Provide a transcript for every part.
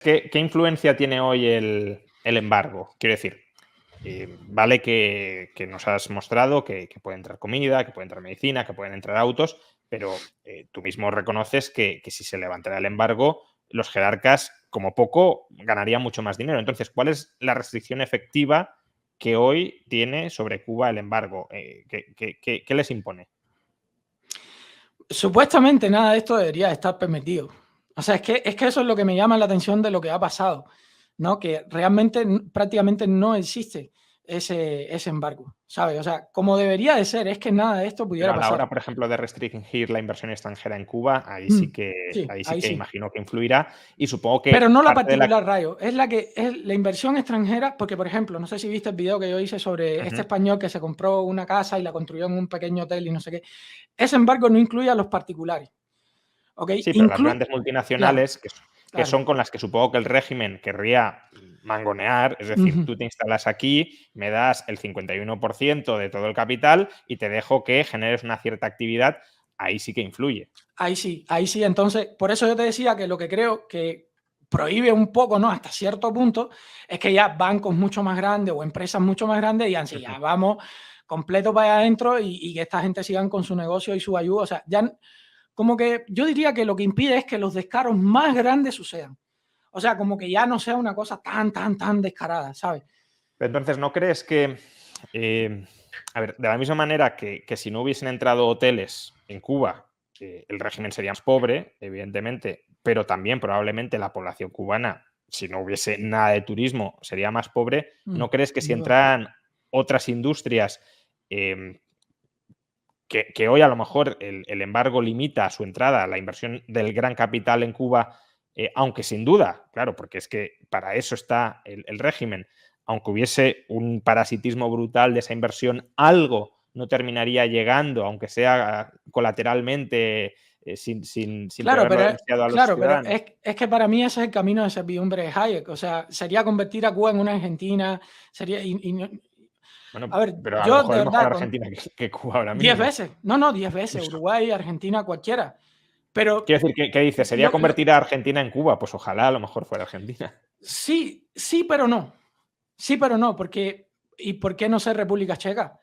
¿qué influencia tiene hoy el embargo? Quiero decir, vale que nos has mostrado que puede entrar comida, que puede entrar medicina, que pueden entrar autos, pero tú mismo reconoces que si se levantara el embargo, los jerarcas, como poco, ganarían mucho más dinero. Entonces, ¿cuál es la restricción efectiva que hoy tiene sobre Cuba el embargo? ¿Qué les impone? Supuestamente nada de esto debería estar permitido. O sea, es que eso es lo que me llama la atención de lo que ha pasado, ¿no? Que realmente prácticamente no existe ese embargo, ¿sabes? O sea, como debería de ser, es que nada de esto Pero pudiera a la pasar. hora, por ejemplo, de restringir la inversión extranjera en Cuba, ahí Sí, sí que ahí sí. imagino que influirá, y supongo Pero que no la parte de la... particular, Rayo, es la inversión extranjera, porque por ejemplo, no sé si viste el video que yo hice sobre este Ujú. español que se compró una casa y la construyó en un pequeño hotel y no sé qué. Ese embargo no incluye a los particulares, ¿ok? Sí, pero las grandes Claro, multinacionales, que claro. son con las que supongo que el régimen querría mangonear, es decir, tú te instalas aquí, me das el 51% de todo el capital y te dejo que generes una cierta actividad, ahí sí que influye. Ahí sí, ahí sí. Entonces, por eso yo te decía que lo que creo que prohíbe un poco, ¿no? Hasta cierto punto, es que ya bancos mucho más grandes o empresas mucho más grandes digan, sí, ya vamos completo para allá adentro y que esta gente sigan con su negocio y su ayuda. O sea, ya como que yo diría que lo que impide es que los descaros más grandes sucedan. O sea, como que ya no sea una cosa tan descarada, ¿sabes? Entonces, ¿no crees que, a ver, de la misma manera que si no hubiesen entrado hoteles en Cuba, el régimen sería más pobre, evidentemente, pero también probablemente la población cubana, si no hubiese nada de turismo, sería más pobre? ¿No crees que Sin si duda. entran otras industrias eh, que hoy a lo mejor el embargo limita su entrada, la inversión del gran capital en Cuba, aunque sin duda, claro, porque es que para eso está el régimen, aunque hubiese un parasitismo brutal de esa inversión, algo no terminaría llegando, aunque sea colateralmente, sin Claro, pegarlo demasiado a los pero ciudadanos? es que para mí ese es el camino de servidumbre de Hayek. O sea, sería convertir a Cuba en una Argentina, sería, Bueno, a ver, pero a lo yo mejor de es mejor verdad, con Argentina que Cuba ahora 10 mismo. veces, no, 10 veces, Uruguay, Argentina, cualquiera. Pero Quiero decir, ¿qué dices? ¿Sería convertir a Argentina en Cuba? Pues ojalá a lo mejor fuera Argentina. sí, pero no. Sí, pero no, porque ¿y por qué no ser República Checa?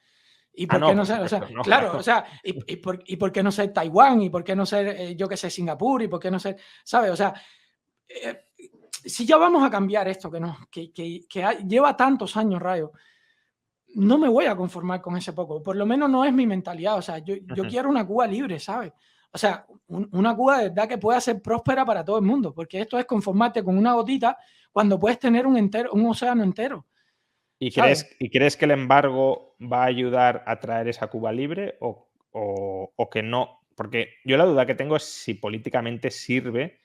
¿Y Ah, por qué no, no por ser? O supuesto, sea, no, claro, o claro. sea, ¿y por qué no ser Taiwán? ¿Y por qué no ser, yo qué sé, Singapur? ¿Y por qué no ser, sabes? O sea, eh, si ya vamos a cambiar esto que lleva tantos años, Rayo, no me voy a conformar con ese poco. Por lo menos no es mi mentalidad. O sea, yo Ujú. quiero una Cuba libre, ¿sabes? O sea, una Cuba de verdad que pueda ser próspera para todo el mundo, porque esto es conformarte con una gotita cuando puedes tener un océano entero, ¿sabes? Y crees que el embargo va a ayudar a traer esa Cuba libre o que no? Porque yo la duda que tengo es si políticamente sirve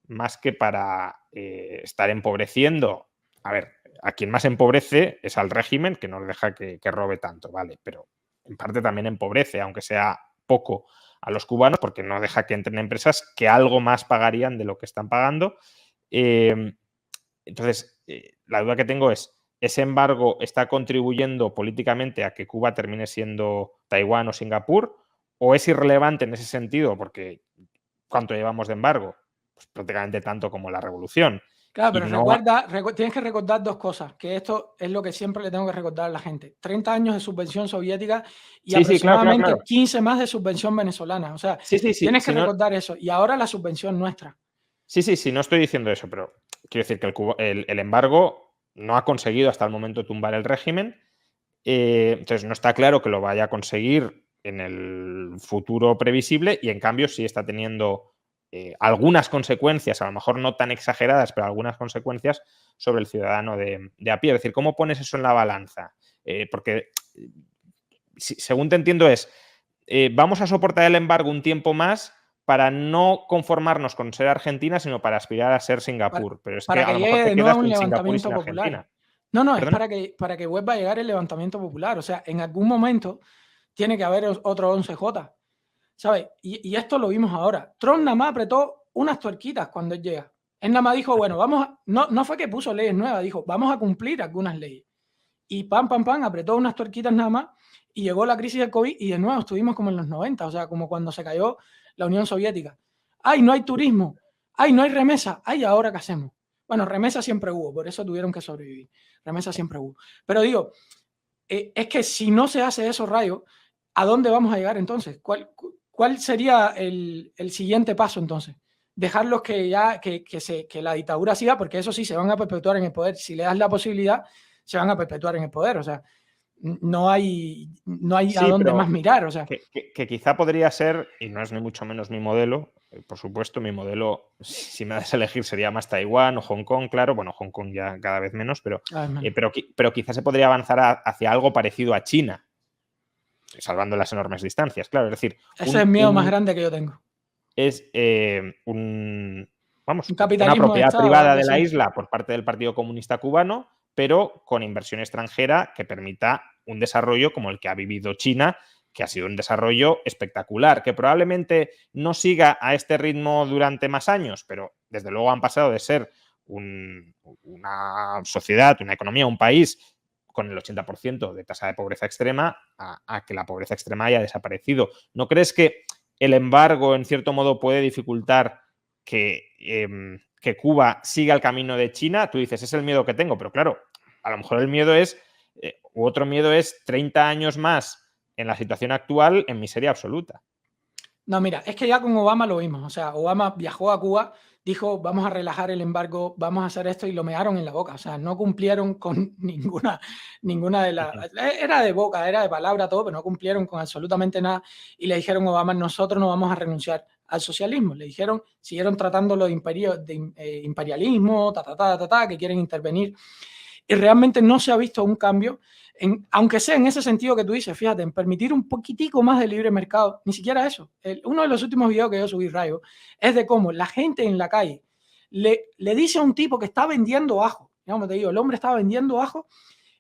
más que para estar empobreciendo. A ver, a quien más empobrece es al régimen, que no le deja que robe tanto, ¿vale? Pero en parte también empobrece, aunque sea poco, a los cubanos, porque no deja que entren empresas que algo más pagarían de lo que están pagando. Eh, entonces, la duda que tengo es, ¿ese embargo está contribuyendo políticamente a que Cuba termine siendo Taiwán o Singapur? ¿O es irrelevante en ese sentido? Porque ¿cuánto llevamos de embargo? Pues prácticamente tanto como la revolución. Claro, Y pero no... tienes que recordar dos cosas, que esto es lo que siempre le tengo que recordar a la gente. 30 años de subvención soviética y Sí, sí, claro, claro, claro. aproximadamente 15 más de subvención venezolana. O sea, Sí, sí, sí. tienes que recordar eso. Y ahora la subvención nuestra. Sí, sí, sí, no estoy diciendo eso, pero quiero decir que el embargo no ha conseguido hasta el momento tumbar el régimen. Entonces, no está claro que lo vaya a conseguir en el futuro previsible y, en cambio, sí está teniendo algunas consecuencias, a lo mejor no tan exageradas, pero algunas consecuencias sobre el ciudadano de a pie. Es decir, ¿cómo pones eso en la balanza? Porque, según te entiendo, vamos a soportar el embargo un tiempo más para no conformarnos con ser Argentina, sino para aspirar a ser para, Singapur. Pero es que para a que lo mejor llegue te de quedas nuevo un sin Singapur y levantamiento sin popular. Argentina. No, es ¿Perdona? para que vuelva a llegar el levantamiento popular. O sea, en algún momento tiene que haber otro 11J, ¿sabes? Y esto lo vimos ahora. Trump nada más apretó unas tuerquitas cuando él llega. Él nada más dijo, bueno, no fue que puso leyes nuevas, dijo, vamos a cumplir algunas leyes. Y pam, apretó unas tuerquitas nada más y llegó la crisis del COVID y de nuevo estuvimos como en los 90, o sea, como cuando se cayó la Unión Soviética. ¡Ay, no hay turismo! ¡Ay, no hay remesa! ¡Ay, ahora qué hacemos! Bueno, remesa siempre hubo, por eso tuvieron que sobrevivir. Remesa siempre hubo. Pero digo, es que si no se hace eso, Rayo, ¿a dónde vamos a llegar entonces? ¿Cuál sería el siguiente paso entonces? Dejarlos que la dictadura siga, porque eso sí, se van a perpetuar en el poder. Si le das la posibilidad, se van a perpetuar en el poder. O sea, no hay Sí, a dónde pero más mirar. O sea, que quizá podría ser, y no es ni mucho menos mi modelo, por supuesto, mi modelo, si me das a elegir, sería más Taiwán o Hong Kong, claro. Bueno, Hong Kong ya cada vez menos, pero quizá se podría avanzar hacia algo parecido a China, salvando las enormes distancias, claro. Es decir, ese es el miedo más grande que yo tengo. es Un una capitalismo de propiedad Estado, privada algo de la así. isla por parte del Partido Comunista Cubano, pero con inversión extranjera que permita un desarrollo como el que ha vivido China, que ha sido un desarrollo espectacular, que probablemente no siga a este ritmo durante más años, pero desde luego han pasado de ser una sociedad, una economía, un país con el 80% de tasa de pobreza extrema a que la pobreza extrema haya desaparecido. ¿No crees que el embargo, en cierto modo, puede dificultar que Cuba siga el camino de China? Tú dices, es el miedo que tengo, pero claro, a lo mejor el miedo es, otro miedo es 30 años más en la situación actual en miseria absoluta. No, mira, es que ya con Obama lo vimos. O sea, Obama viajó a Cuba, dijo, vamos a relajar el embargo, vamos a hacer esto y lo mearon en la boca. O sea, no cumplieron con ninguna de las... Era de boca, era de palabra todo, pero no cumplieron con absolutamente nada. Y le dijeron a Obama, nosotros no vamos a renunciar al socialismo. Le dijeron, siguieron tratándolo de imperialismo, que quieren intervenir. Y realmente no se ha visto un cambio, aunque sea en ese sentido que tú dices, fíjate, en permitir un poquitico más de libre mercado, ni siquiera eso. Uno de los últimos videos que yo subí, Rayo, es de cómo la gente en la calle le dice a un tipo que está vendiendo ajo, digamos, te digo, el hombre estaba vendiendo ajo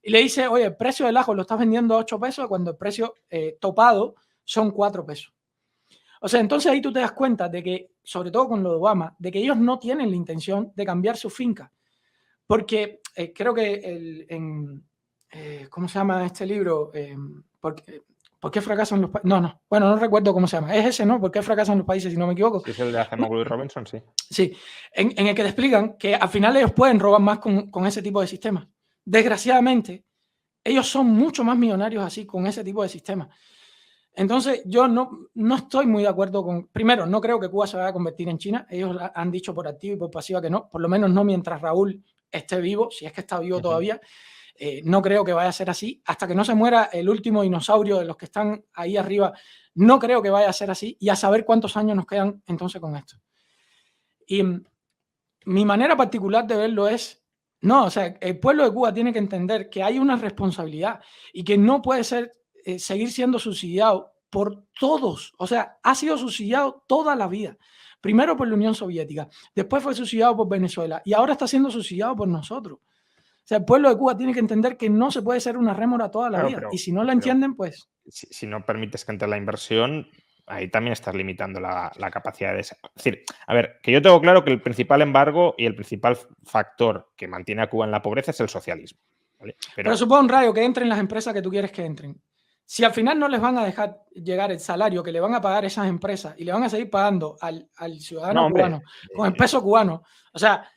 y le dice, oye, el precio del ajo lo estás vendiendo a 8 pesos cuando el precio topado son 4 pesos. O sea, entonces ahí tú te das cuenta de que, sobre todo con lo de Obama, de que ellos no tienen la intención de cambiar su finca. Porque creo que ¿cómo se llama este libro? ¿Por qué fracasan los países? Bueno, no recuerdo cómo se llama. Es ese, ¿no? ¿Por qué fracasan los países, si no me equivoco? Si es el de Acemoglu y Robinson, sí. Sí, en el que te explican que al final ellos pueden robar más con ese tipo de sistemas. Desgraciadamente, ellos son mucho más millonarios así, con ese tipo de sistemas. Entonces, yo no estoy muy de acuerdo con... Primero, no creo que Cuba se vaya a convertir en China. Ellos han dicho por activa y por pasiva que no. Por lo menos no mientras Raúl esté vivo, si es que está vivo todavía. No creo que vaya a ser así. Hasta que no se muera el último dinosaurio de los que están ahí arriba, no creo que vaya a ser así. Y a saber cuántos años nos quedan entonces con esto. Y mi manera particular de verlo es... No, o sea, el pueblo de Cuba tiene que entender que hay una responsabilidad y que no puede ser... seguir siendo subsidiado por todos. O sea, ha sido subsidiado toda la vida. Primero por la Unión Soviética, después fue subsidiado por Venezuela y ahora está siendo subsidiado por nosotros. O sea, el pueblo de Cuba tiene que entender que no se puede ser una rémora toda la vida. Y si no la entienden, pues... Si no permites que entre la inversión, ahí también estás limitando la capacidad de... Es decir, a ver, que yo tengo claro que el principal embargo y el principal factor que mantiene a Cuba en la pobreza es el socialismo. ¿Vale? Pero supón, Rayo, que entren las empresas que tú quieres que entren. Si al final no les van a dejar llegar el salario que le van a pagar esas empresas y le van a seguir pagando al ciudadano cubano con el peso cubano, o sea,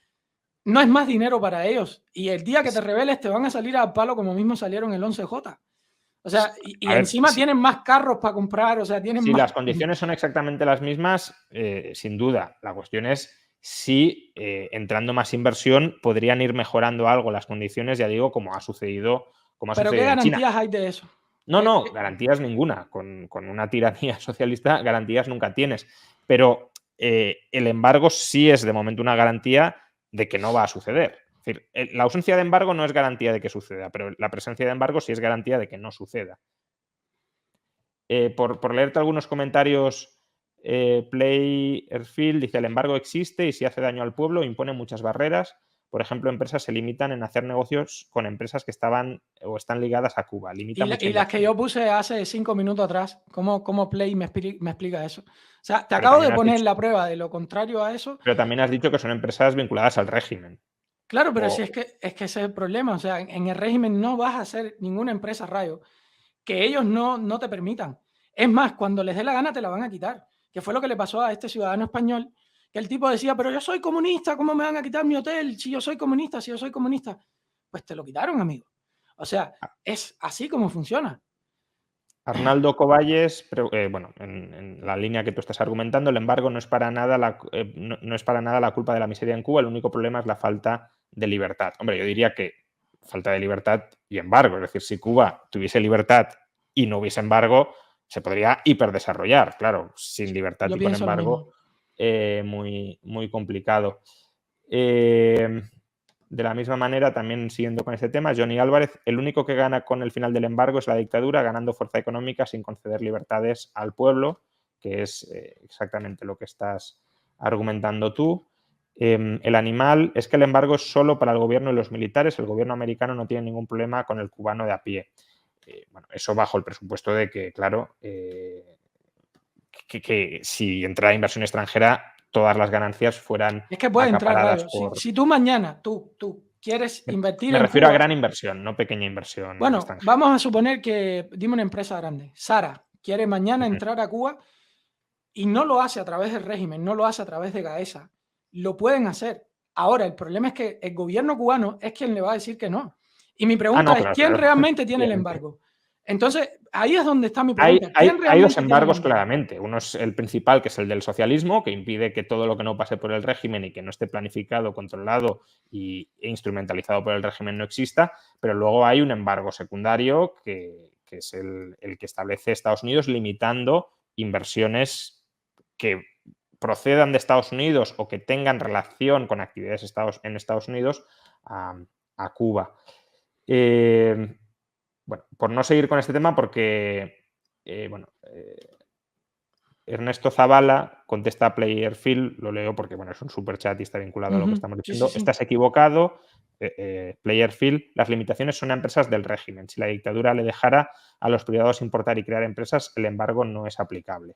no es más dinero para ellos. Y el día que te rebeles te van a salir al palo como mismo salieron el 11J. O sea, y encima tienen más carros para comprar, o sea, tienen más... Si las condiciones son exactamente las mismas, sin duda. La cuestión es si entrando más inversión podrían ir mejorando algo las condiciones, ya digo, como ha sucedido en China. ¿Pero qué garantías hay de eso? No, garantías ninguna. Con una tiranía socialista, garantías nunca tienes. Pero el embargo sí es de momento una garantía de que no va a suceder. Es decir, la ausencia de embargo no es garantía de que suceda, pero la presencia de embargo sí es garantía de que no suceda. Por leerte algunos comentarios, Playerfield dice: el embargo existe y si hace daño al pueblo impone muchas barreras. Por ejemplo, empresas se limitan en hacer negocios con empresas que estaban o están ligadas a Cuba. Y las que yo puse hace 5 minutos atrás, ¿cómo Play me explica eso? O sea, te acabo de poner la prueba de lo contrario a eso. Pero también has dicho que son empresas vinculadas al régimen. Claro, pero si es que ese es el problema. O sea, en el régimen no vas a hacer ninguna empresa, Rayo, que ellos no te permitan. Es más, cuando les dé la gana te la van a quitar. Que fue lo que le pasó a este ciudadano español que el tipo decía, pero yo soy comunista, ¿cómo me van a quitar mi hotel si yo soy comunista, si yo soy comunista? Pues te lo quitaron, amigo. O sea, es así como funciona. Arnaldo Coballes, bueno, en la línea que tú estás argumentando, el embargo no es para nada no es para nada la culpa de la miseria en Cuba, el único problema es la falta de libertad. Hombre, yo diría que falta de libertad y embargo, es decir, si Cuba tuviese libertad y no hubiese embargo, se podría hiperdesarrollar, claro, sin libertad Yo y con pienso lo embargo, muy complicado. De la misma manera, también siguiendo con este tema, Johnny Álvarez, el único que gana con el final del embargo es la dictadura, ganando fuerza económica sin conceder libertades al pueblo, que es exactamente lo que estás argumentando tú. El animal es que el embargo es solo para el gobierno y los militares, el gobierno americano no tiene ningún problema con el cubano de a pie. Bueno, eso bajo el presupuesto de que, claro, que si entrara inversión extranjera, todas las ganancias fueran Es que puede entrar, acaparadas Rayo. por... Si tú mañana, tú quieres invertir Me en refiero a Cuba, gran inversión, no pequeña inversión bueno, extranjera. vamos a suponer que, dime una empresa grande, Sara quiere mañana entrar a Cuba y no lo hace a través del régimen, no lo hace a través de Gaesa, lo pueden hacer. Ahora, el problema es que el gobierno cubano es quien le va a decir que no. Y mi pregunta es, Claro, ¿quién claro. realmente tiene el Obviamente. embargo? Entonces, ahí es donde está mi pregunta. ¿Quién Hay realmente dos tiene el embargos embargo? claramente. Uno es el principal, que es el del socialismo, que impide que todo lo que no pase por el régimen y que no esté planificado, controlado e instrumentalizado por el régimen no exista. Pero luego hay un embargo secundario, que es el que establece Estados Unidos, limitando inversiones que procedan de Estados Unidos o que tengan relación con actividades en Estados Unidos a Cuba. Bueno, por no seguir con este tema, porque Ernesto Zavala contesta a Playerfield, lo leo porque bueno, es un superchat y está vinculado a lo que estamos diciendo. Sí. Estás equivocado, Playerfield, las limitaciones son a empresas del régimen. Si la dictadura le dejara a los privados importar y crear empresas, el embargo no es aplicable.